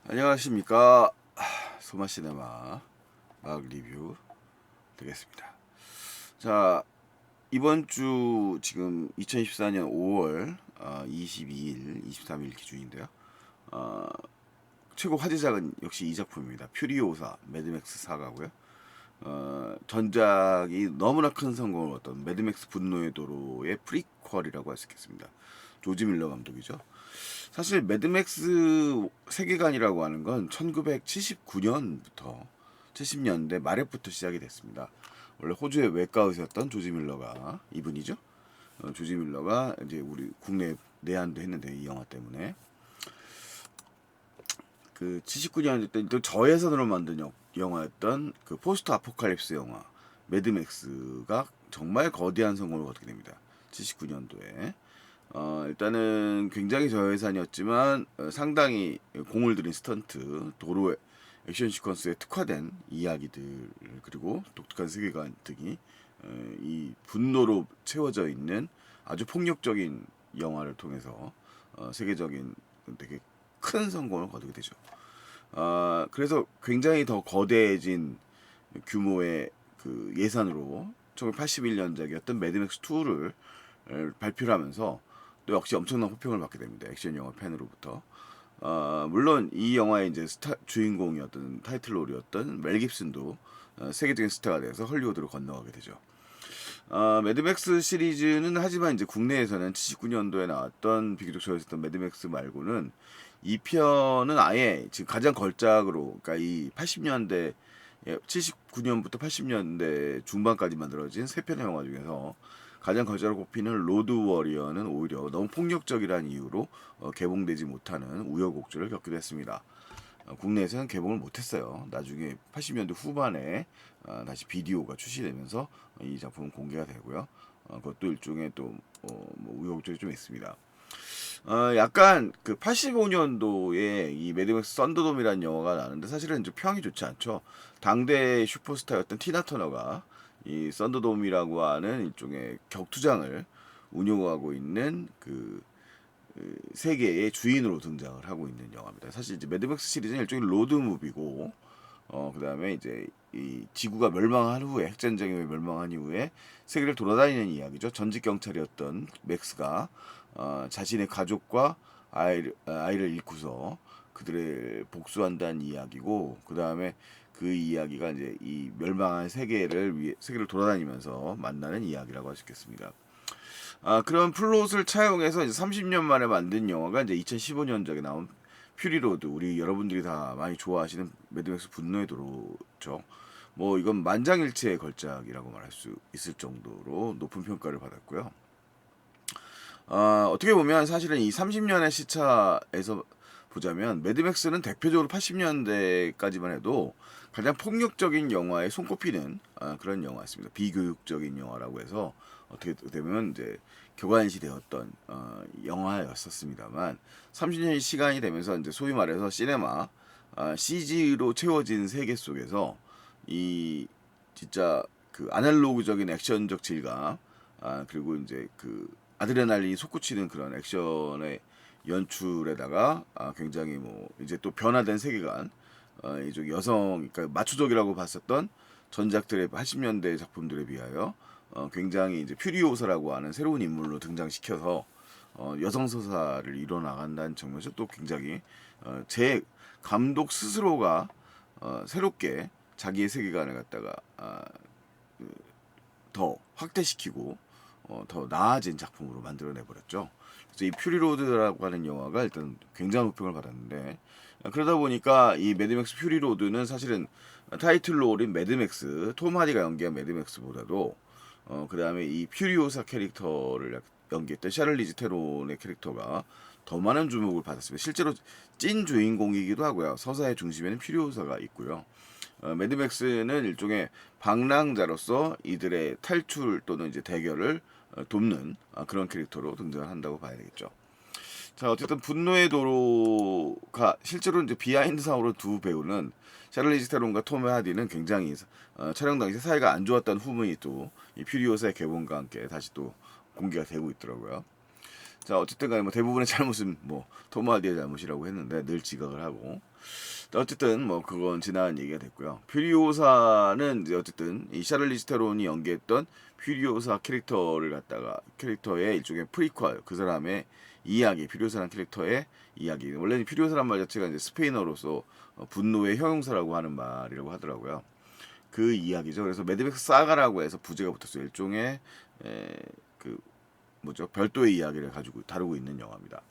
안녕하십니까. 소마시네마 막 리뷰 되겠습니다. 자, 이번 주 지금 2024년 5월 22일, 23일 기준인데요. 어, 최고 화제작은 역시 이 작품입니다. 퓨리오사 매드맥스 사가고요. 전작이 너무나 큰 성공을 얻던 매드맥스 분노의 도로의 프리퀄이라고 할 수 있겠습니다. 조지 밀러 감독이죠. 사실 매드맥스 세계관이라고 하는 건 1979년부터 70년대 말에부터 시작이 됐습니다. 원래 호주의 외과 의사였던 조지 밀러가 이분이죠. 조지 밀러가 이제 우리 국내 내한도 했는데 이 영화 때문에 그 79년 때 또 저예산으로 만든 영화였던 그 포스트 아포칼립스 영화 매드맥스가 정말 거대한 성공을 거두게 됩니다. 79년도에 일단은 굉장히 저예산이었지만 상당히 공을 들인 스턴트, 도로 액션 시퀀스에 특화된 이야기들 그리고 독특한 세계관 등이 이 분노로 채워져 있는 아주 폭력적인 영화를 통해서 세계적인 되게 큰 성공을 거두게 되죠. 그래서 굉장히 더 거대해진 규모의 그 예산으로 1981년작이었던 매드맥스 2를 발표를 하면서 또 역시 엄청난 호평을 받게 됩니다. 액션 영화 팬으로부터. 물론 이 영화의 이제 주인공이었던 타이틀롤이었던 멜 깁슨도 세계적인 스타가 돼서 헐리우드로 건너가게 되죠. 매드맥스 시리즈는 하지만 이제 국내에서는 79년도에 나왔던 비교적 저였었던 매드맥스 말고는 이 편은 아예 지금 가장 걸작으로 그러니까 이 80년대 79년부터 80년대 중반까지 만들어진 세 편의 영화 중에서 가장 걸작으로 꼽히는 로드 워리어는 오히려 너무 폭력적이라는 이유로 개봉되지 못하는 우여곡절을 겪기도 했습니다. 국내에서는 개봉을 못했어요. 나중에 80년대 후반에 다시 비디오가 출시되면서 이 작품은 공개가 되고요. 그것도 일종의 또 뭐 우여곡절이 좀 있습니다. 약간 그 85년도에 이 매드맥스 썬더돔이라는 영화가 나는데 사실은 이제 평이 좋지 않죠. 당대 슈퍼스타였던 티나 터너가 이 썬더돔이라고 하는 일종의 격투장을 운영하고 있는 그 세계의 주인으로 등장을 하고 있는 영화입니다. 사실 이제 매드맥스 시리즈는 일종의 로드 무비고, 그다음에 이제 이 지구가 멸망한 후에 핵전쟁에 멸망한 이후에 세계를 돌아다니는 이야기죠. 전직 경찰이었던 맥스가 자신의 가족과 아이를 잃고서 그들을 복수한다는 이야기고, 그다음에 그 이야기가 이제 이 멸망한 세계를 돌아다니면서 만나는 이야기라고 할 수 있겠습니다. 그런 플롯을 차용해서 이제 30년 만에 만든 영화가 이제 2015년작에 나온 퓨리로드, 우리 여러분들이 다 많이 좋아하시는 매드맥스 분노의 도로죠. 뭐 이건 만장일치의 걸작이라고 말할 수 있을 정도로 높은 평가를 받았고요. 어떻게 보면 사실은 이 30년의 시차에서 보자면 매드맥스는 대표적으로 80년대까지만 해도 가장 폭력적인 영화에 손꼽히는 그런 영화였습니다. 비교육적인 영화라고 해서 어떻게 되면 이제 교과인시 되었던 영화였었습니다만 30년이 시간이 되면서 이제 소위 말해서 시네마 CG로 채워진 세계 속에서 이 진짜 그 아날로그적인 액션적 질감 그리고 이제 그 아드레날린이 솟구치는 그런 액션의 연출에다가 굉장히 뭐 이제 또 변화된 세계관 이쪽 여성 그러니까 마초적이라고 봤었던 전작들의 80년대 작품들에 비하여 굉장히 이제 퓨리오사라고 하는 새로운 인물로 등장시켜서 여성 서사를 이뤄나간다는 측면에서 또 굉장히 제 감독 스스로가 새롭게 자기의 세계관을 갖다가 더 확대시키고 더 나아진 작품으로 만들어내버렸죠. 그래서 이 퓨리로드라고 하는 영화가 일단 굉장한 호평을 받았는데 그러다 보니까 이 매드맥스 퓨리로드는 사실은 타이틀롤인 매드맥스 톰 하디가 연기한 매드맥스보다도 그 다음에 이 퓨리오사 캐릭터를 연기했던 샤를리즈 테론의 캐릭터가 더 많은 주목을 받았습니다. 실제로 찐 주인공이기도 하고요. 서사의 중심에는 퓨리오사가 있고요. 매드맥스는 일종의 방랑자로서 이들의 탈출 또는 이제 대결을 돕는 그런 캐릭터로 등장을 한다고 봐야 되겠죠. 자, 어쨌든 분노의 도로가 실제로 이제 비하인드상으로 두 배우는 샤를리즈 테론과 톰 하디는 굉장히 촬영 당시 사이가 안 좋았다는 후문이 또 이 퓨리오사의 개봉과 함께 다시 또 공개가 되고 있더라고요. 자 어쨌든 간에 뭐 대부분의 잘못은 뭐 톰 하디의 잘못이라고 했는데 늘 지각을 하고. 어쨌든 뭐 그건 지난 얘기가 됐고요. 퓨리오사는 이제 어쨌든 이 샤를리즈 테론이 연기했던 퓨리오사 캐릭터의 일종의 프리퀄, 그 사람의 이야기, 퓨리오사라는 캐릭터의 이야기. 원래는 퓨리오사란 말 자체가 이제 스페인어로서 분노의 형용사라고 하는 말이라고 하더라고요. 그 이야기죠. 그래서 매드맥스 사가라고 해서 부제가 붙었어요. 일종의 그 뭐죠, 별도의 이야기를 가지고 다루고 있는 영화입니다.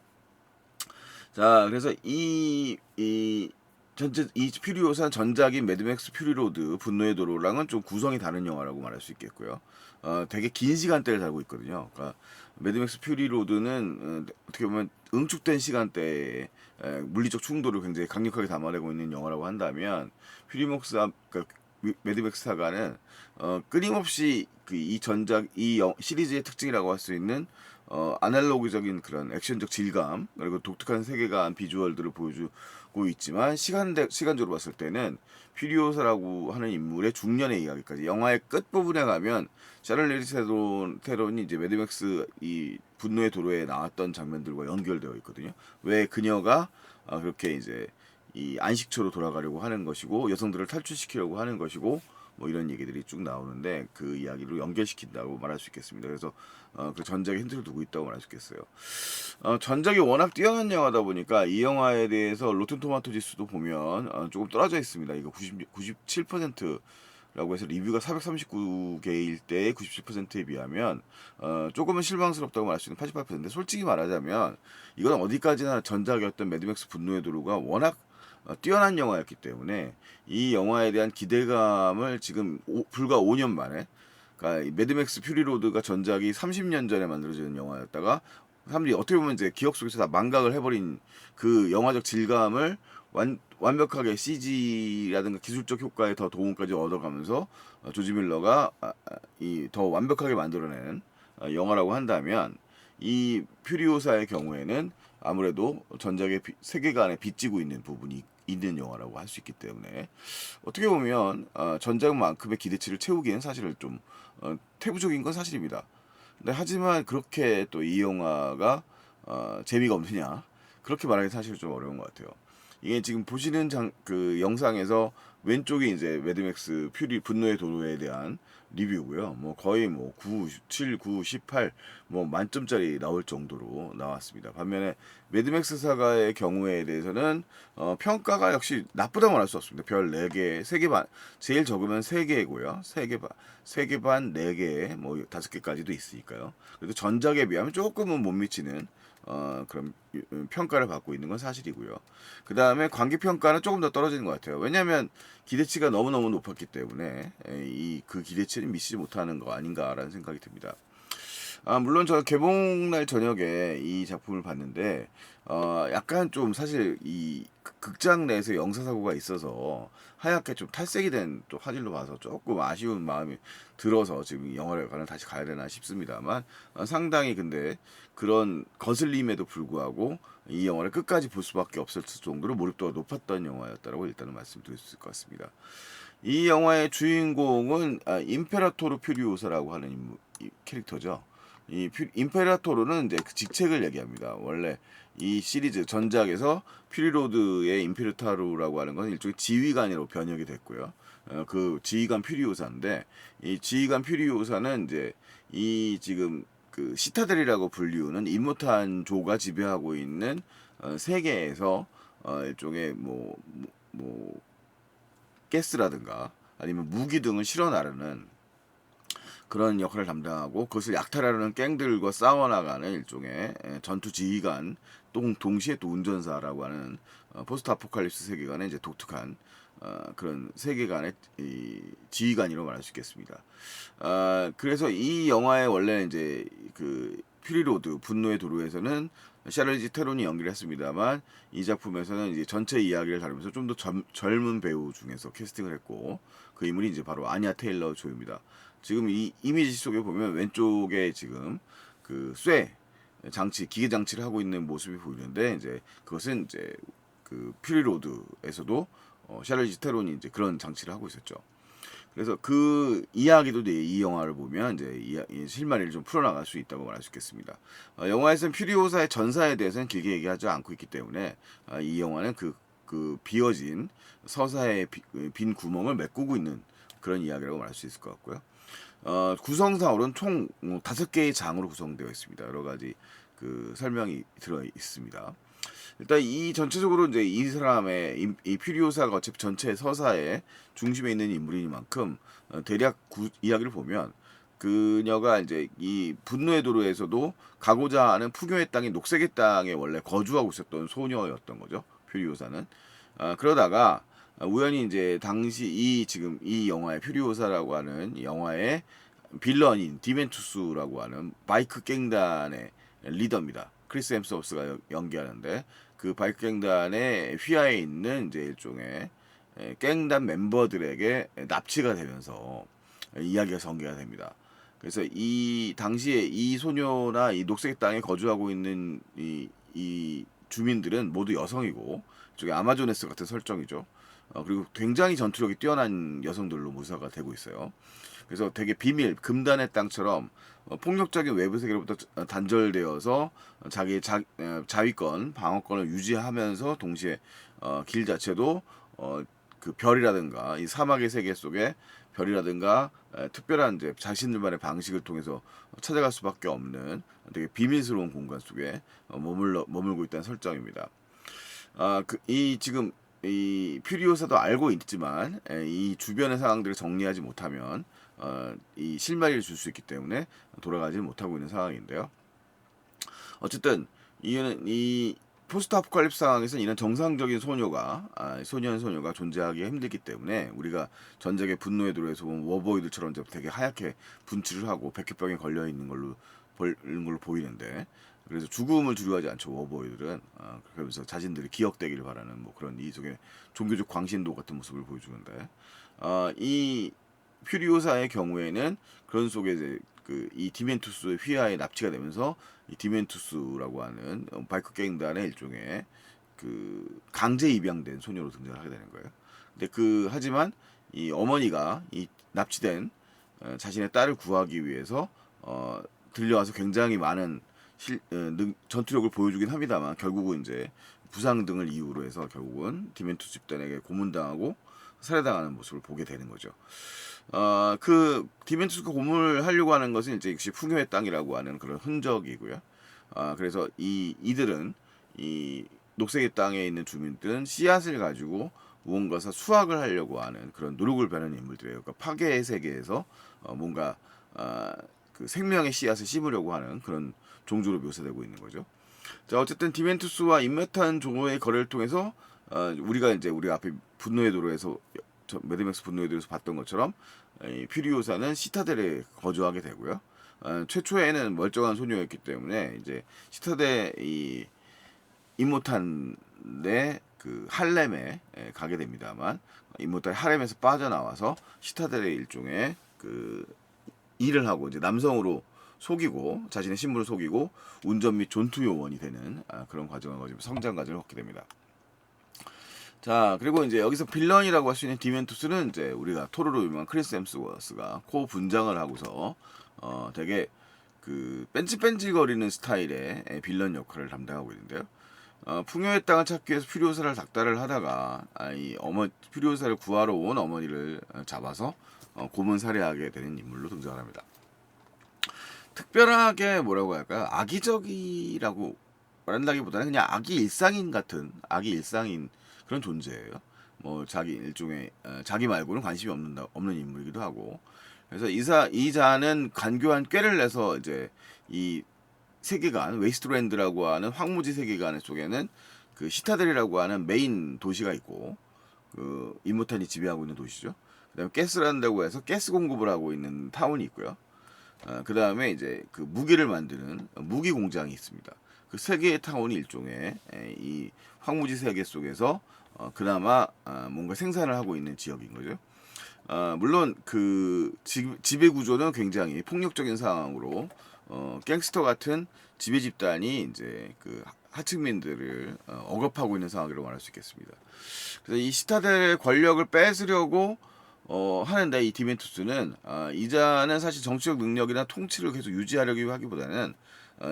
자, 그래서 이 퓨리오사 전작인 매드맥스 퓨리로드 분노의 도로랑은 좀 구성이 다른 영화라고 말할 수 있겠고요. 되게 긴 시간대를 다루고 있거든요. 그러니까 매드맥스 퓨리로드는 어떻게 보면 응축된 시간대에 물리적 충돌을 굉장히 강력하게 담아내고 있는 영화라고 한다면, 그러니까 매드맥스 사가는 끊임없이 이 전작 시리즈의 특징이라고 할 수 있는 아날로그적인 그런 액션적 질감, 그리고 독특한 세계관 비주얼들을 보여주고 있지만, 시간적으로 봤을 때는 퓨리오사라고 하는 인물의 중년의 이야기까지, 영화의 끝부분에 가면 샤를리즈 테론이 이제 매드맥스 이 분노의 도로에 나왔던 장면들과 연결되어 있거든요. 왜 그녀가 그렇게 이제 이 안식처로 돌아가려고 하는 것이고, 여성들을 탈출시키려고 하는 것이고, 뭐 이런 얘기들이 쭉 나오는데 그 이야기로 연결시킨다고 말할 수 있겠습니다. 그래서 그 전작에 힌트를 두고 있다고 말할 수 있겠어요. 전작이 워낙 뛰어난 영화다 보니까 이 영화에 대해서 로튼 토마토 지수도 보면 조금 떨어져 있습니다. 이거 97%라고 해서 리뷰가 439개일 때의 97%에 비하면 조금은 실망스럽다고 말할 수 있는 88%인데, 솔직히 말하자면 이건 어디까지나 전작이었던 매드맥스 분노의 도로가 워낙 뛰어난 영화였기 때문에 이 영화에 대한 기대감을 지금 불과 5년 만에, 그러니까 매드맥스 퓨리로드가 전작이 30년 전에 만들어진 영화였다가 사람들이 어떻게 보면 이제 기억 속에서 다 망각을 해버린 그 영화적 질감을 완벽하게 CG라든가 기술적 효과에 더 도움까지 얻어가면서 조지 밀러가 더 완벽하게 만들어낸 영화라고 한다면, 이 퓨리오사의 경우에는 아무래도 전작의 세계관에 빚지고 있는 부분이 있는 영화라고 할 수 있기 때문에, 어떻게 보면 전작만큼의 기대치를 채우기엔 사실은 좀 태부적인 건 사실입니다. 근데 하지만 그렇게 또 이 영화가 재미가 없느냐, 그렇게 말하기 사실 좀 어려운 것 같아요. 이게 지금 보시는 그 영상에서 왼쪽이 이제 매드맥스 퓨리 분노의 도로에 대한 리뷰고요. 뭐 거의 뭐 9, 7, 9, 18 뭐 만점짜리 나올 정도로 나왔습니다. 반면에 매드맥스 사가의 경우에 대해서는 평가가 역시 나쁘다고 말할 수 없습니다. 별 4개, 3개 반, 제일 적으면 3개고요. 3개 반, 4개, 뭐 5개까지도 있으니까요. 그래도 전작에 비하면 조금은 못 미치는 그런 평가를 받고 있는 건 사실이고요. 그 다음에 관객 평가는 조금 더 떨어지는 것 같아요. 왜냐하면 기대치가 너무너무 높았기 때문에 그 기대치를 미치지 못하는 거 아닌가라는 생각이 듭니다. 물론 저 개봉날 저녁에 이 작품을 봤는데 약간 좀 사실 이 극장 내에서 영사사고가 있어서 하얗게 좀 탈색이 된 또 화질로 봐서 조금 아쉬운 마음이 들어서 지금 이 영화관을 다시 가야 되나 싶습니다만, 상당히 근데 그런 거슬림에도 불구하고 이 영화를 끝까지 볼 수밖에 없을 정도로 몰입도가 높았던 영화였다고 일단은 말씀드릴 수 있을 것 같습니다. 이 영화의 주인공은 임페라토르 퓨리오사라고 하는 캐릭터죠. 이 임페라토르는 이제 그 직책을 얘기합니다. 원래 이 시리즈 전작에서 퓨리로드의 임페르타루라고 하는 건 일종의 지휘관으로 변형이 됐고요. 그 지휘관 퓨리오사인데, 이 지휘관 퓨리오사는 이제 이 지금 그 시타델이라고 불리우는 임무탄 조가 지배하고 있는 세계에서 일종의 뭐 가스라든가 아니면 무기 등을 실어 나르는 그런 역할을 담당하고, 그것을 약탈하려는 갱들과 싸워나가는 일종의 전투 지휘관, 동시에 또 운전사라고 하는 포스트 아포칼립스 세계관의 이제 독특한 그런 세계관의 지휘관이라고 말할 수 있겠습니다. 그래서 이 영화의 원래 이제 그 퓨리로드 분노의 도로에서는 샤를리즈 테론이 연기를 했습니다만, 이 작품에서는 이제 전체 이야기를 다루면서 좀 더 젊은 배우 중에서 캐스팅을 했고, 그 인물이 이제 바로 아냐 테일러 조입니다. 지금 이 이미지 속에 보면 왼쪽에 지금 그 장치, 기계 장치를 하고 있는 모습이 보이는데, 이제 그것은 이제 그 퓨리로드에서도 샤를리즈 테론이 이제 그런 장치를 하고 있었죠. 그래서 그 이야기도 이제 이 영화를 보면 이제 이 실마리를 좀 풀어나갈 수 있다고 말할 수 있겠습니다. 영화에서는 퓨리오사의 전사에 대해서는 길게 얘기하지 않고 있기 때문에 이 영화는 그 비어진 서사의 빈 구멍을 메꾸고 있는 그런 이야기라고 말할 수 있을 것 같고요. 구성상으로는 총 5개의 장으로 구성되어 있습니다. 여러 가지 그 설명이 들어 있습니다. 일단 이 전체적으로 이제 이 사람의 이 퓨리오사가 어차피 전체 서사의 중심에 있는 인물이니만큼 대략 이야기를 보면 그녀가 이제 이 분노의 도로에서도 가고자 하는 풍요의 땅인 녹색의 땅에 원래 거주하고 있었던 소녀였던 거죠. 퓨리오사는. 그러다가 우연히 이제 당시 지금 이 영화의 퓨리오사라고 하는 영화의 빌런인 디멘투스라고 하는 바이크 갱단의 리더입니다. 크리스 햄스워스가 연기하는데 그 바이크 갱단의 휘하에 있는 이제 일종의 갱단 멤버들에게 납치가 되면서 이야기가 전개가 됩니다. 그래서 이 당시에 이 소녀나 이 녹색 땅에 거주하고 있는 이 주민들은 모두 여성이고, 저게 아마조네스 같은 설정이죠. 그리고 굉장히 전투력이 뛰어난 여성들로 묘사가 되고 있어요. 그래서 되게 비밀, 금단의 땅처럼 폭력적인 외부 세계로부터 단절되어서 자기의 자위권, 방어권을 유지하면서 동시에 길 자체도 그 별이라든가 이 사막의 세계 속에 별이라든가 특별한 이제 자신들만의 방식을 통해서 찾아갈 수밖에 없는 되게 비밀스러운 공간 속에 머물고 있다는 설정입니다. 이 지금 이 퓨리오사도 알고 있지만 이 주변의 상황들을 정리하지 못하면 이 실마리를 줄 수 있기 때문에 돌아가지 못하고 있는 상황인데요. 어쨌든 이 포스트 아포칼립스 상황에서는 이런 정상적인 소녀가 존재하기가 힘들기 때문에 우리가 전작의 분노의 도로에서 보면 워보이들처럼 되게 하얗게 분칠을 하고 백혈병에 걸려 있는 걸로 보이는데, 그래서 죽음을 두려워하지 않죠. 워보이들은. 그러면서 자신들이 기억되기를 바라는 뭐 그런 이쪽에 종교적 광신도 같은 모습을 보여주는데, 이 퓨리오사의 경우에는 그런 속에 이제 이 디멘투스의 휘하에 납치가 되면서 이 디멘투스라고 하는 바이크 갱단의 일종의 그 강제 입양된 소녀로 등장을 하게 되는 거예요. 근데 하지만 이 어머니가 이 납치된 자신의 딸을 구하기 위해서 들려와서 굉장히 많은 전투력을 보여주긴 합니다만, 결국은 이제 부상 등을 이유로 해서 결국은 디멘투스 집단에게 고문당하고 살해당하는 모습을 보게 되는 거죠. 그 디멘투스가 고문하려고 하는 것은 이제 역시 풍요의 땅이라고 하는 그런 흔적이고요. 그래서 이들은 이 녹색의 땅에 있는 주민들은 씨앗을 가지고 무언가서 수확을 하려고 하는 그런 노력을 베는 인물들이에요. 그러니까 파괴의 세계에서 뭔가 그 생명의 씨앗을 심으려고 하는 그런 종조로 묘사되고 있는 거죠. 자, 어쨌든 디멘투스와 인메탄 종호의 거래를 통해서 우리가 앞에 분노의 도로에서 매드맥스 분노의 도로에서 봤던 것처럼 이 퓨리오사는 시타델에 거주하게 되고요. 최초에는 멀쩡한 소녀였기 때문에 이제 시타델 이 임모탄의 그 할렘에 가게 됩니다만, 임모탄 할렘에서 빠져나와서 시타델의 일종의 그 일을 하고 이제 남성으로 속이고 자신의 신분을 속이고 운전 및 전투 요원이 되는 그런 과정을 거치며 성장 과정을 겪게 됩니다. 자, 그리고 이제 여기서 빌런이라고 할 수 있는 디멘투스는 이제 우리가 토르로 유명한 크리스 햄스워스가 코 분장을 하고서 되게 그 뺀질뺀질거리는 스타일의 빌런 역할을 담당하고 있는데요. 풍요의 땅을 찾기 위해서 퓨리오사를 닥달을 하다가 퓨리오사를 구하러 온 어머니를 잡아서 고문 살해하게 되는 인물로 등장을 합니다. 특별하게 뭐라고 할까요? 악의적이라고 말한다기보다는 그냥 악의 일상인 그런 존재예요. 뭐 일종의 자기 말고는 관심이 없는 인물이기도 하고. 그래서 이자는 간교한 꾀를 내서 이제 이 세계관 웨이스트랜드라고 하는 황무지 세계관 속에는 그 시타델이라고 하는 메인 도시가 있고, 그 임무탄이 지배하고 있는 도시죠. 그다음에 가스란다고 해서 가스 공급을 하고 있는 타운이 있고요. 그 다음에 이제 그 무기를 만드는 무기 공장이 있습니다. 그 세 개의 타운이 일종의 이 황무지 세계 속에서 그나마 뭔가 생산을 하고 있는 지역인 거죠. 물론 그 지배 구조는 굉장히 폭력적인 상황으로 갱스터 같은 지배 집단이 이제 그 하층민들을 억압하고 있는 상황이라고 말할 수 있겠습니다. 그래서 이 시타델의 권력을 뺏으려고 하는데 이 디멘투스는 이자는 사실 정치적 능력이나 통치를 계속 유지하려고 하기보다는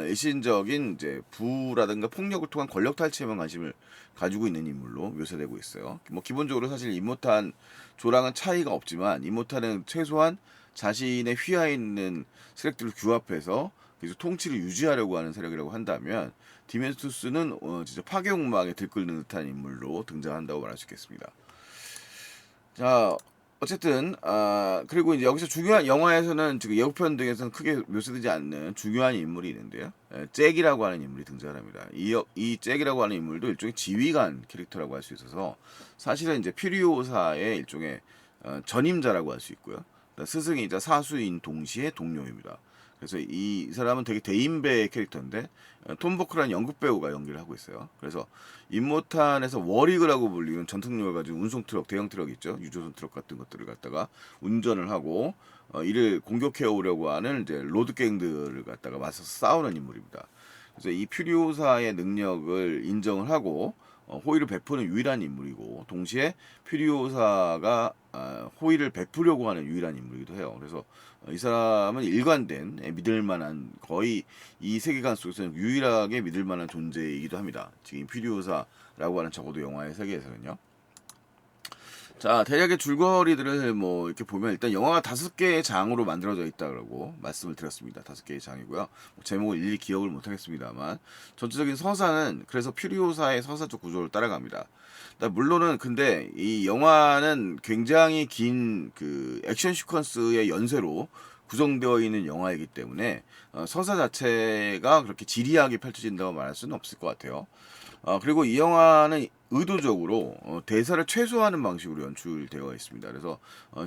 일신적인 이제 부라든가 폭력을 통한 권력 탈취에만 관심을 가지고 있는 인물로 묘사되고 있어요. 뭐 기본적으로 사실 이모탄 조랑은 차이가 없지만 이모탄은 최소한 자신의 휘하에 있는 세력들을 규합해서 계속 통치를 유지하려고 하는 세력이라고 한다면 디멘투스는 진짜 파괴욕망에 들끓는 듯한 인물로 등장한다고 말할 수 있겠습니다. 자, 어쨌든 그리고 이제 여기서 중요한 영화에서는 지금 예고편 등에서는 크게 묘사되지 않는 중요한 인물이 있는데요. 잭이라고 하는 인물이 등장합니다. 이 잭이라고 하는 인물도 일종의 지휘관 캐릭터라고 할 수 있어서 사실은 이제 퓨리오사의 일종의 전임자라고 할 수 있고요. 스승이자 사수인 동시에 동료입니다. 그래서 이 사람은 되게 대인배 캐릭터인데 톰 버크라는 연극 배우가 연기를 하고 있어요. 그래서 임모탄에서 워리그라고 불리는 전투력을 가지고 운송 트럭, 대형 트럭 있죠. 유조선 트럭 같은 것들을 갖다가 운전을 하고 이를 공격해 오려고 하는 이제 로드 갱들을 갖다가 맞서서 싸우는 인물입니다. 그래서 이 퓨리오사의 능력을 인정을 하고 호의를 베푸는 유일한 인물이고 동시에 퓨리오사가 호의를 베푸려고 하는 유일한 인물이기도 해요. 그래서 이 사람은 일관된 믿을 만한 거의 이 세계관 속에서는 유일하게 믿을 만한 존재이기도 합니다. 지금 퓨리오사라고 하는 적어도 영화의 세계에서는요. 자, 대략의 줄거리들을 뭐 이렇게 보면 일단 영화가 5개의 장으로 만들어져 있다고 말씀을 드렸습니다. 5개의 장이고요. 뭐 제목을 일일이 기억을 못 하겠습니다만 전체적인 서사는 그래서 퓨리오사의 서사적 구조를 따라갑니다. 물론은 근데 이 영화는 굉장히 긴 그 액션 시퀀스의 연쇄로 구성되어 있는 영화이기 때문에 서사 자체가 그렇게 지리하게 펼쳐진다고 말할 수는 없을 것 같아요. 그리고 이 영화는 의도적으로 대사를 최소화하는 방식으로 연출되어 있습니다. 그래서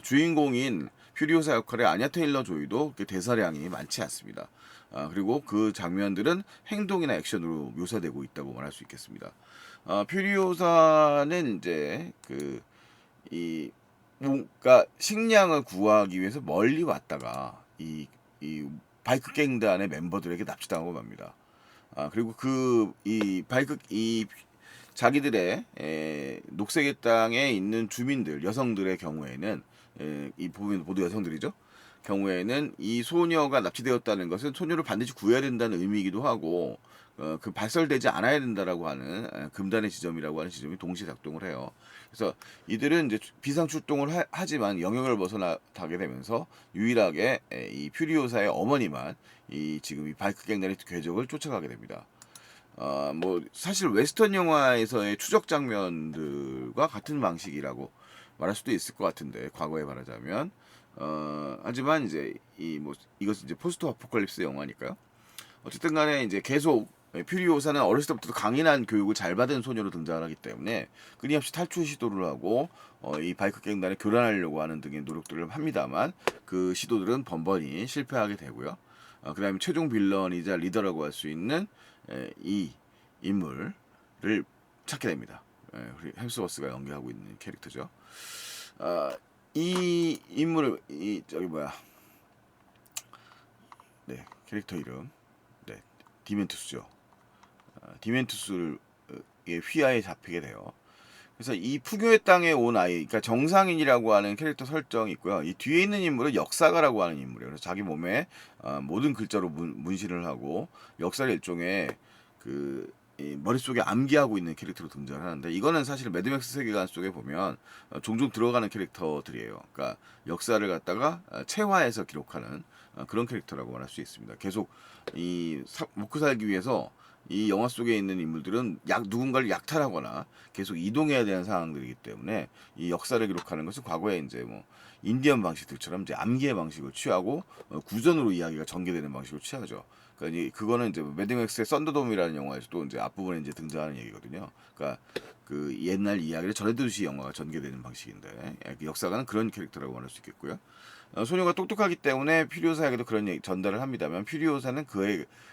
주인공인 퓨리오사 역할의 아냐 테일러 조이도 대사량이 많지 않습니다. 그리고 그 장면들은 행동이나 액션으로 묘사되고 있다고 말할 수 있겠습니다. 퓨리오사는 이제 이 뭔가 식량을 구하기 위해서 멀리 왔다가 이 바이크 갱단의 멤버들에게 납치당하고 맙니다. 그리고 이 자기들의 녹색의 땅에 있는 주민들, 여성들의 경우에는 이 보면 모두 여성들이죠. 경우에는 이 소녀가 납치되었다는 것은 소녀를 반드시 구해야 된다는 의미이기도 하고 그 발설되지 않아야 된다라고 하는 금단의 지점이라고 하는 지점이 동시에 작동을 해요. 그래서 이들은 이제 비상 출동을 하지만 영역을 벗어나게 되면서 유일하게 이 퓨리오사의 어머니만 이 지금 이 바이크 갱단의 궤적을 쫓아가게 됩니다. 뭐 사실 웨스턴 영화에서의 추적 장면들과 같은 방식이라고 말할 수도 있을 것 같은데 과거에 말하자면 하지만 이제 이것은 이제 포스트 아포칼립스 영화니까요. 어쨌든 간에 이제 계속 퓨리오사는 어렸을 때부터 강인한 교육을 잘 받은 소녀로 등장하기 때문에 끊임없이 탈출 시도를 하고 이 바이크 갱단에 교란하려고 하는 등의 노력들을 합니다만 그 시도들은 번번이 실패하게 되고요. 그 다음에 최종 빌런이자 리더라고 할 수 있는 이 인물을 찾게 됩니다. 햄스워스가 연기하고 있는 캐릭터죠. 이 인물을 캐릭터 이름 디멘투스죠. 디멘투스를 휘하에 잡히게 돼요. 그래서 이 푸교의 땅에 온 아이, 그러니까 정상인이라고 하는 캐릭터 설정이 있고요. 이 뒤에 있는 인물은 역사가라고 하는 인물이에요. 그래서 자기 몸에 모든 글자로 문신을 하고 역사를 일종의 이 머릿속에 암기하고 있는 캐릭터로 등장하는데 이거는 사실 매드맥스 세계관 속에 보면 종종 들어가는 캐릭터들이에요. 그러니까 역사를 갖다가 체화해서 기록하는 그런 캐릭터라고 말할 수 있습니다. 계속 먹고 살기 위해서 이 영화 속에 있는 인물들은 누군가를 약탈하거나 계속 이동해야 되는 상황들이기 때문에 이 역사를 기록하는 것은 과거에 이제 뭐 인디언 방식들처럼 이제 암기의 방식을 취하고 구전으로 이야기가 전개되는 방식을 취하죠. 그러니까 그거는 이제 매드맥스의 썬더돔이라는 영화에서도 이제 앞부분에 이제 등장하는 얘기거든요. 그러니까 그 옛날 이야기를 전해두시 영화가 전개되는 방식인데 역사가는 그런 캐릭터라고 말할 수 있겠고요. 소녀가 똑똑하기 때문에 퓨리오사에게도 그런 얘기 전달을 합니다만 퓨리오사는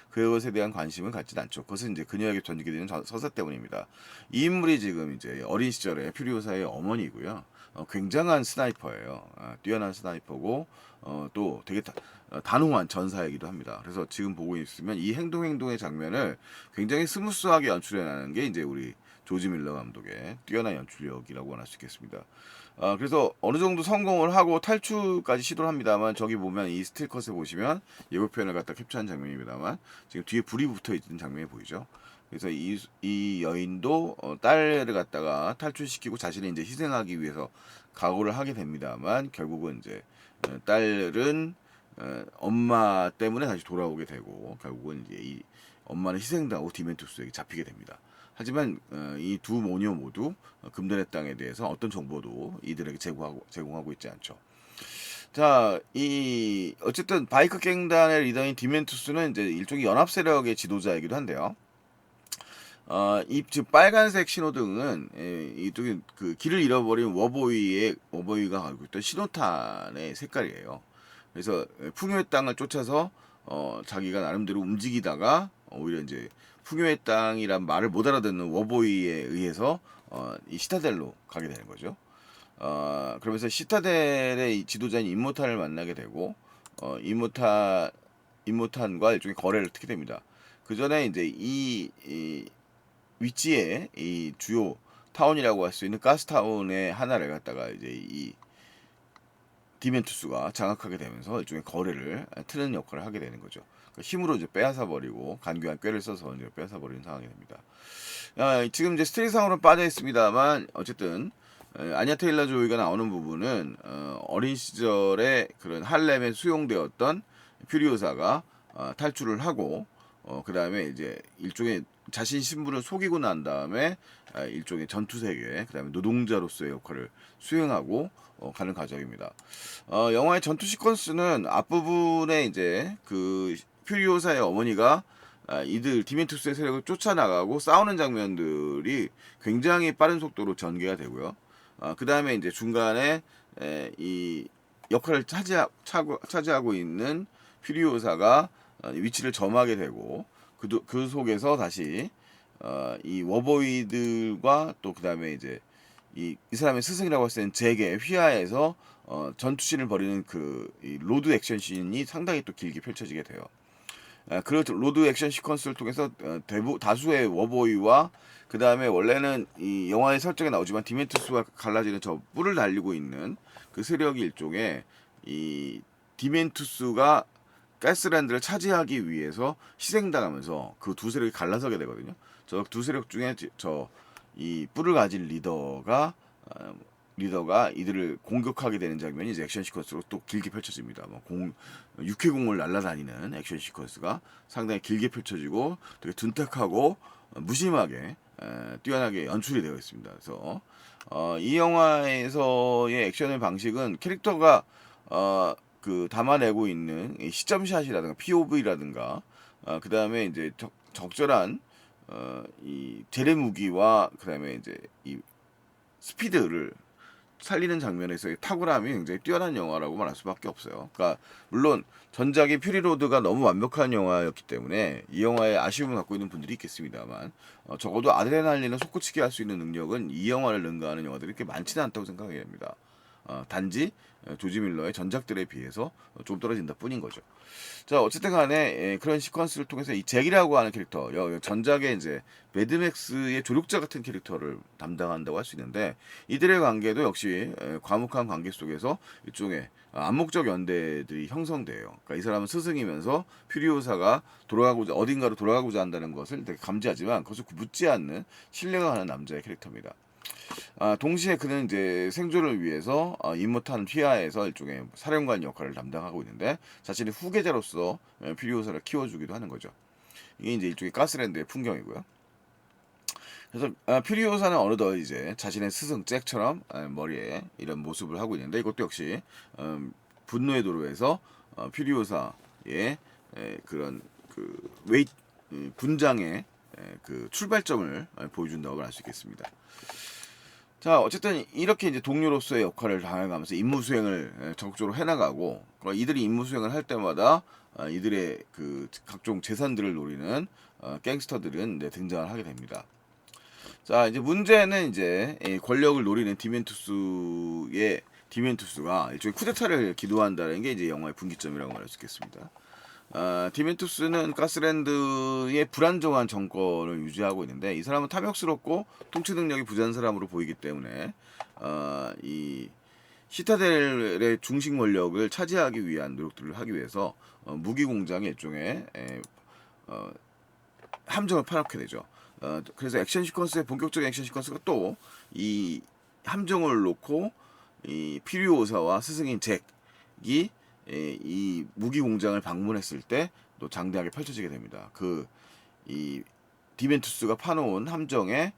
그것에 대한 관심을 갖지는 않죠. 그것은 이제 그녀에게 전개되는 서사 때문입니다. 이 인물이 지금 이제 어린 시절에 퓨리오사의 어머니고요. 굉장한 스나이퍼예요. 뛰어난 스나이퍼고 또 되게 단호한 전사이기도 합니다. 그래서 지금 보고 있으면 이 행동의 장면을 굉장히 스무스하게 연출해내는 게 이제 우리 조지 밀러 감독의 뛰어난 연출력이라고 할 수 있겠습니다. 그래서 어느 정도 성공을 하고 탈출까지 시도를 합니다만, 저기 보면 이 스틸컷에 보시면 예고편을 갖다 캡처한 장면입니다만 지금 뒤에 불이 붙어 있는 장면이 보이죠. 그래서 이 여인도 딸을 갖다가 탈출시키고 자신을 이제 희생하기 위해서 각오를 하게 됩니다만, 결국은 이제 딸은 엄마 때문에 다시 돌아오게 되고, 결국은 이제 이 엄마는 희생당하고 디멘투스에게 잡히게 됩니다. 하지만 이 두 모녀 모두 금단의 땅에 대해서 어떤 정보도 이들에게 제공하고 있지 않죠. 자, 이 어쨌든 바이크 갱단의 리더인 디멘투스는 이제 일종의 연합 세력의 지도자이기도 한데요. 이 지금 빨간색 신호등은 이쪽에 그 길을 잃어버린 워보이가 가지고 있던 신호탄의 색깔이에요. 그래서 풍요의 땅을 쫓아서 자기가 나름대로 움직이다가 오히려 이제 풍요의 땅이란 말을 못 알아듣는 워보이에 의해서 이 시타델로 가게 되는 거죠. 그러면서 시타델의 이 지도자인 임모탄을 만나게 되고 임모탄과 일종의 거래를 듣게 됩니다. 그 전에 이제 이 위치에 이 주요 타운이라고 할 수 있는 가스타운의 하나를 갖다가 이제 이 디멘투스가 장악하게 되면서 일종의 거래를 트는 역할을 하게 되는 거죠. 그러니까 힘으로 이제 빼앗아 버리고 간교한 꾀를 써서 이제 빼앗아 버리는 상황이 됩니다. 지금 이제 스토리상으로는 빠져 있습니다만 어쨌든 아냐 테일러 조이가 나오는 부분은 어린 시절에 그런 할렘에 수용되었던 퓨리오사가 탈출을 하고 그 다음에 이제 일종의 자신 신분을 속이고 난 다음에 일종의 전투 세계, 그 다음에 노동자로서의 역할을 수행하고 가는 과정입니다. 영화의 전투 시퀀스는 앞부분에 이제 그 퓨리오사의 어머니가 이들 디멘투스의 세력을 쫓아나가고 싸우는 장면들이 굉장히 빠른 속도로 전개가 되고요. 그 다음에 이제 중간에 이 역할을 차지하고 있는 퓨리오사가 위치를 점하게 되고 그 속에서 다시 이 워보이들과 또 그 다음에 이제 이 사람의 스승이라고 할 수 있는 잭의 휘하에서 전투씬을 벌이는 이 로드 액션씬이 상당히 또 길게 펼쳐지게 돼요. 그 로드 액션 시퀀스를 통해서 다수의 워보이와 그 다음에 원래는 이 영화의 설정에 나오지만 디멘투스와 갈라지는 저 뿔을 달리고 있는 그 세력이 일종의 이 디멘투스가 가스랜드를 차지하기 위해서 희생당하면서 그 두 세력이 갈라서게 되거든요. 저 두 세력 중에 이 뿔을 가진 리더가 이들을 공격하게 되는 장면이 이제 액션 시퀀스로 또 길게 펼쳐집니다. 육해공을 날아다니는 액션 시퀀스가 상당히 길게 펼쳐지고 되게 둔탁하고 무심하게 뛰어나게 연출이 되어 있습니다. 그래서 이 영화에서의 액션의 방식은 캐릭터가 그 담아내고 있는 시점샷이라든가 POV라든가 그 다음에 이제 적절한 이 재래 무기와 그 다음에 이제 이 스피드를 살리는 장면에서의 탁월함이 굉장히 뛰어난 영화라고 말할 수밖에 없어요. 그러니까 물론 전작의 퓨리로드가 너무 완벽한 영화였기 때문에 이 영화에 아쉬움을 갖고 있는 분들이 있겠습니다만 적어도 아드레날린을 솟구치게 할 수 있는 능력은 이 영화를 능가하는 영화들이 그렇게 많지는 않다고 생각이 됩니다. 단지 조지 밀러의 전작들에 비해서 좀 떨어진다 뿐인 거죠. 자, 어쨌든 간에 그런 시퀀스를 통해서 이 잭이라고 하는 캐릭터, 전작의 이제 매드맥스의 조력자 같은 캐릭터를 담당한다고 할 수 있는데, 이들의 관계도 역시 과묵한 관계 속에서 일종의 암묵적 연대들이 형성돼요. 그러니까 이 사람은 스승이면서 퓨리오사가 어딘가로 돌아가고자 한다는 것을 되게 감지하지만 그것을 묻지 않는 신뢰가 가는 남자의 캐릭터입니다. 동시에 그는 이제 생존을 위해서 임모탄 휘하에서 일종의 사령관 역할을 담당하고 있는데, 자신의 후계자로서 퓨리오사를 키워주기도 하는 거죠. 이게 이제 일종의 가스랜드의 풍경이고요. 그래서 퓨리오사는 어느덧 이제 자신의 스승 잭처럼 머리에 이런 모습을 하고 있는데, 이것도 역시 분노의 도로에서 퓨리오사의 그런 분장의 그 출발점을 보여준다고 할 수 있겠습니다. 자, 어쨌든 이렇게 이제 동료로서의 역할을 다해가면서 임무 수행을 적극적으로 해나가고, 이들이 임무 수행을 할 때마다 이들의 그 각종 재산들을 노리는 갱스터들은 등장을 하게 됩니다. 자, 이제 문제는 이제 권력을 노리는 디멘투스가 일종의 쿠데타를 기도한다는 게 이제 영화의 분기점이라고 말할 수 있겠습니다. 디멘투스는 가스랜드의 불안정한 정권을 유지하고 있는데 이 사람은 탐욕스럽고 통치 능력이 부재한 사람으로 보이기 때문에 이 시타델의 중심 권력을 차지하기 위한 노력들을 하기 위해서 무기 공장의 일종의 함정을 파놓게 되죠. 그래서 액션 시퀀스의 본격적인 액션 시퀀스가 또 이 함정을 놓고 이 피리오사와 스승인 잭이 이 무기 공장을 방문했을 때 또 장대하게 펼쳐지게 됩니다. 이 디멘투스가 파놓은 함정에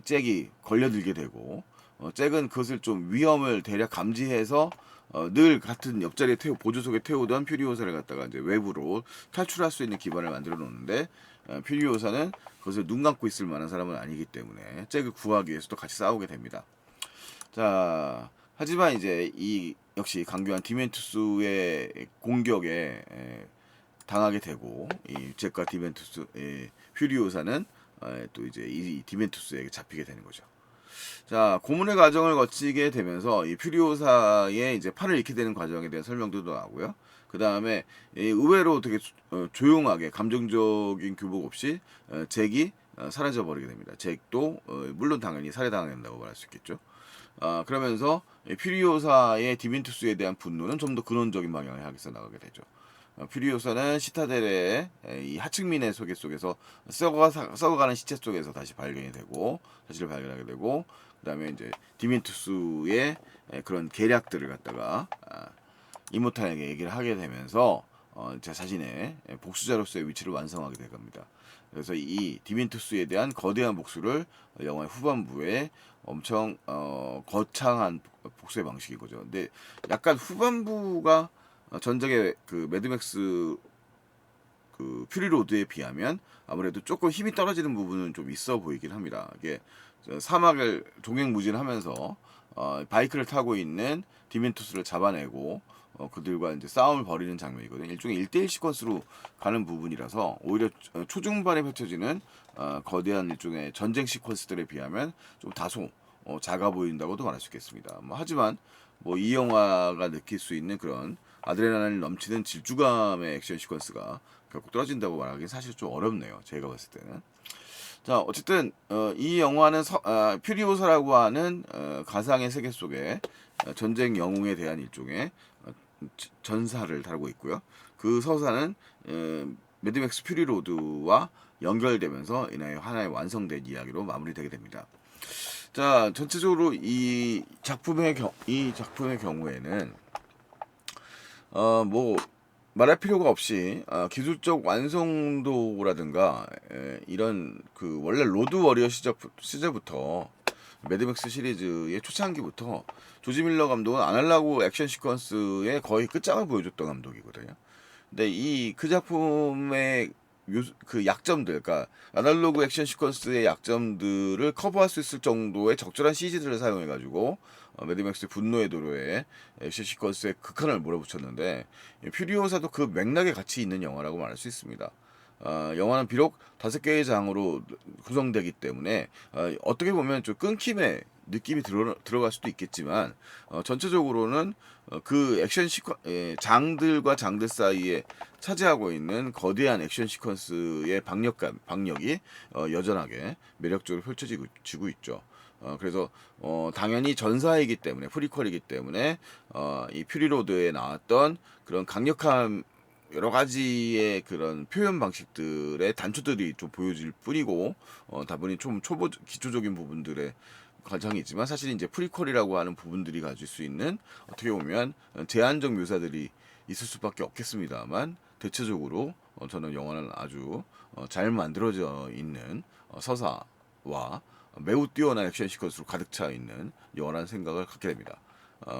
잭이 걸려들게 되고 잭은 그것을 좀 위험을 대략 감지해서 늘 같은 옆자리에 보조석에 태우던 퓨리오사를 갖다가 이제 외부로 탈출할 수 있는 기반을 만들어 놓는데 퓨리오사는 그것을 눈 감고 있을 만한 사람은 아니기 때문에 잭을 구하기 위해서도 같이 싸우게 됩니다. 자, 하지만 이제 이 역시 강교한 디멘투스의 공격에 당하게 되고 이 잭과 디멘투스, 퓨리오사는 또 이제 이 디멘투스에게 잡히게 되는 거죠. 자, 고문의 과정을 거치게 되면서 이 퓨리오사의 이제 팔을 잃게 되는 과정에 대한 설명도 나오고요. 그 다음에 의외로 되게 조용하게 감정적인 교복 없이 잭이 사라져 버리게 됩니다. 잭도 물론 당연히 살해당한다고 말할 수 있겠죠. 그러면서 퓨리오사의 디멘투스에 대한 분노는 좀 더 근원적인 방향을 향해서 나가게 되죠. 퓨리오사는 시타델의 이 하층민의 속에서 썩어가는 시체 속에서 다시 발견이 되고 사실을 발견하게 되고 그 다음에 이제 디멘투스의 그런 계략들을 갖다가 이모탄에게 얘기를 하게 되면서 제 자신의 복수자로서의 위치를 완성하게 될 겁니다. 그래서 이 디멘투스에 대한 거대한 복수를 영화의 후반부에 엄청 거창한 복수의 방식이거죠. 근데 약간 후반부가 전작의 그 매드맥스 그 퓨리로드에 비하면 아무래도 조금 힘이 떨어지는 부분은 좀 있어 보이긴 합니다. 이게 사막을 종횡무진하면서 바이크를 타고 있는 디멘투스를 잡아내고 그들과 이제 싸움을 벌이는 장면이거든요. 일종의 1대1 시퀀스로 가는 부분이라서 오히려 초중반에 펼쳐지는 거대한 일종의 전쟁 시퀀스들에 비하면 좀 다소 작아 보인다고도 말할 수 있겠습니다. 하지만 이 영화가 느낄 수 있는 그런 아드레날린 넘치는 질주감의 액션 시퀀스가 결국 떨어진다고 말하기는 사실 좀 어렵네요. 제가 봤을 때는. 자, 어쨌든 이 영화는 퓨리오사라고 하는 가상의 세계 속에 전쟁 영웅에 대한 일종의 전사를 다루고 있고요. 그 서사는 매드맥스 퓨리로드와 연결되면서 이날 하나의 완성된 이야기로 마무리되게 됩니다. 자, 전체적으로 이 작품의 경우에는 말할 필요가 없이 기술적 완성도라든가 이런 그 원래 로드 워리어 시절부터 매드맥스 시리즈의 초창기부터 조지 밀러 감독은 아날로그 액션 시퀀스의 거의 끝장을 보여줬던 감독이거든요. 근데 그 작품의 그 약점들, 그러니까 아날로그 액션 시퀀스의 약점들을 커버할 수 있을 정도의 적절한 CG들을 사용해가지고 매드맥스의 분노의 도로에 액션 시퀀스의 극한을 몰아붙였는데 퓨리오사도 그 맥락에 같이 있는 영화라고 말할 수 있습니다. 영화는 비록 5개의 장으로 구성되기 때문에 어떻게 보면 좀 끊김의 느낌이 들어갈 수도 있겠지만 전체적으로는 그 액션 장들과 장들 사이에 차지하고 있는 거대한 액션 시퀀스의 박력이 여전하게 매력적으로 펼쳐지고 있죠. 그래서 당연히 전사이기 때문에 프리퀄이기 때문에 이 퓨리로드에 나왔던 그런 강력한 여러 가지의 그런 표현 방식들의 단초들이 좀 보여질 뿐이고 다분히 좀 기초적인 부분들의 과정이 있지만 사실 이제 프리퀄이라고 하는 부분들이 가질 수 있는 어떻게 보면 제한적 묘사들이 있을 수밖에 없겠습니다만 대체적으로 저는 영화는 아주 잘 만들어져 있는 서사와 매우 뛰어난 액션 시퀀스로 가득 차 있는 영화라는 생각을 갖게 됩니다.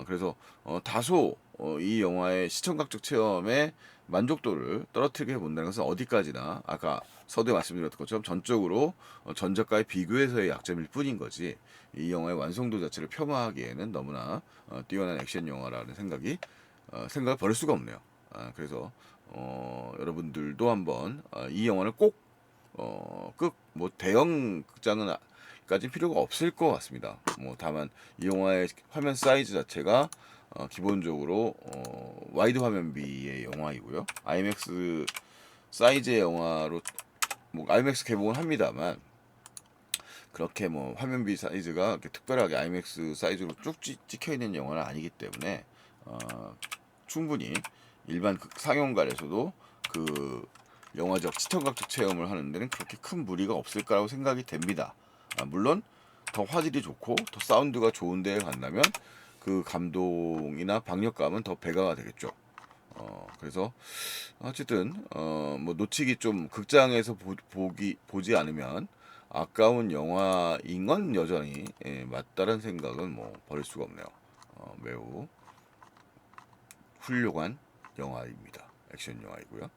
그래서 다소 이 영화의 시청각적 체험의 만족도를 떨어뜨리게 본다는 것은 어디까지나 아까 서두에 말씀드렸던 것처럼 전적으로 전작과의 비교해서의 약점일 뿐인 거지 이 영화의 완성도 자체를 겸하기에는 너무나 뛰어난 액션 영화라는 생각을 버릴 수가 없네요. 그래서 여러분들도 한번 이 영화를 꼭 대형 극장은 까지 필요가 없을 것 같습니다. 뭐 다만 이 영화의 화면 사이즈 자체가 기본적으로 와이드 화면비의 영화이고요. IMAX 사이즈의 영화로 뭐 IMAX 개봉을 합니다만 그렇게 뭐 화면비 사이즈가 이렇게 특별하게 IMAX 사이즈로 쭉 찍혀 있는 영화는 아니기 때문에 충분히 일반 상영관에서도 그 영화적 시청각적 체험을 하는 데는 그렇게 큰 무리가 없을 거라고 생각이 됩니다. 물론 더 화질이 좋고 더 사운드가 좋은 데에 간다면 그 감동이나 박력감은 더 배가가 되겠죠. 그래서 어쨌든 뭐 놓치기 좀 극장에서 보지 않으면 아까운 영화인 건 여전히 맞다는 생각은 뭐 버릴 수가 없네요. 매우 훌륭한 영화입니다. 액션 영화이고요.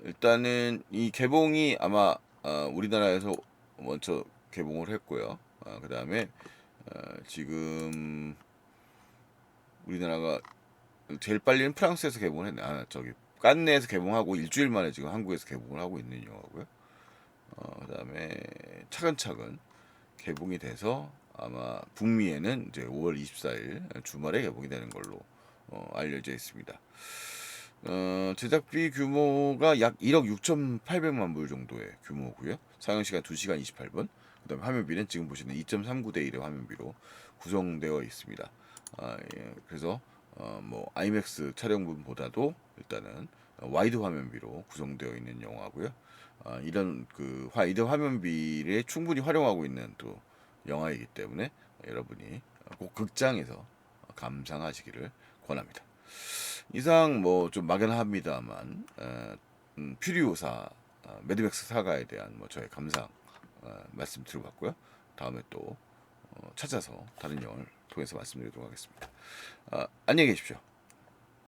일단은 이 개봉이 아마 우리나라에서 먼저 개봉을 했고요. 그 다음에 지금 우리나라가 제일 빨리는 프랑스에서 개봉을 했네. 저기 깐네에서 개봉하고 일주일 만에 지금 한국에서 개봉을 하고 있는 영화고요. 그다음에 차근차근 개봉이 돼서 아마 북미에는 이제 5월 24일 주말에 개봉이 되는 걸로 알려져 있습니다. 제작비 규모가 약 1억 6,800만 불 정도의 규모고요. 상영 시간 2시간 28분. 그다음에 화면비는 지금 보시는 2.39대 1의 화면비로 구성되어 있습니다. 그래서 뭐 아이맥스 촬영분보다도 일단은 와이드 화면비로 구성되어 있는 영화고요. 이런 그 와이드 화면비를 충분히 활용하고 있는 또 영화이기 때문에 여러분이 꼭 극장에서 감상하시기를 권합니다. 이상 뭐 좀 막연합니다만 퓨리오사 매드맥스 사가에 대한 뭐 저의 감상 말씀 드려봤고요. 다음에 또 찾아서 다른 영화를 통해서 말씀드리도록 하겠습니다. 안녕히 계십시오.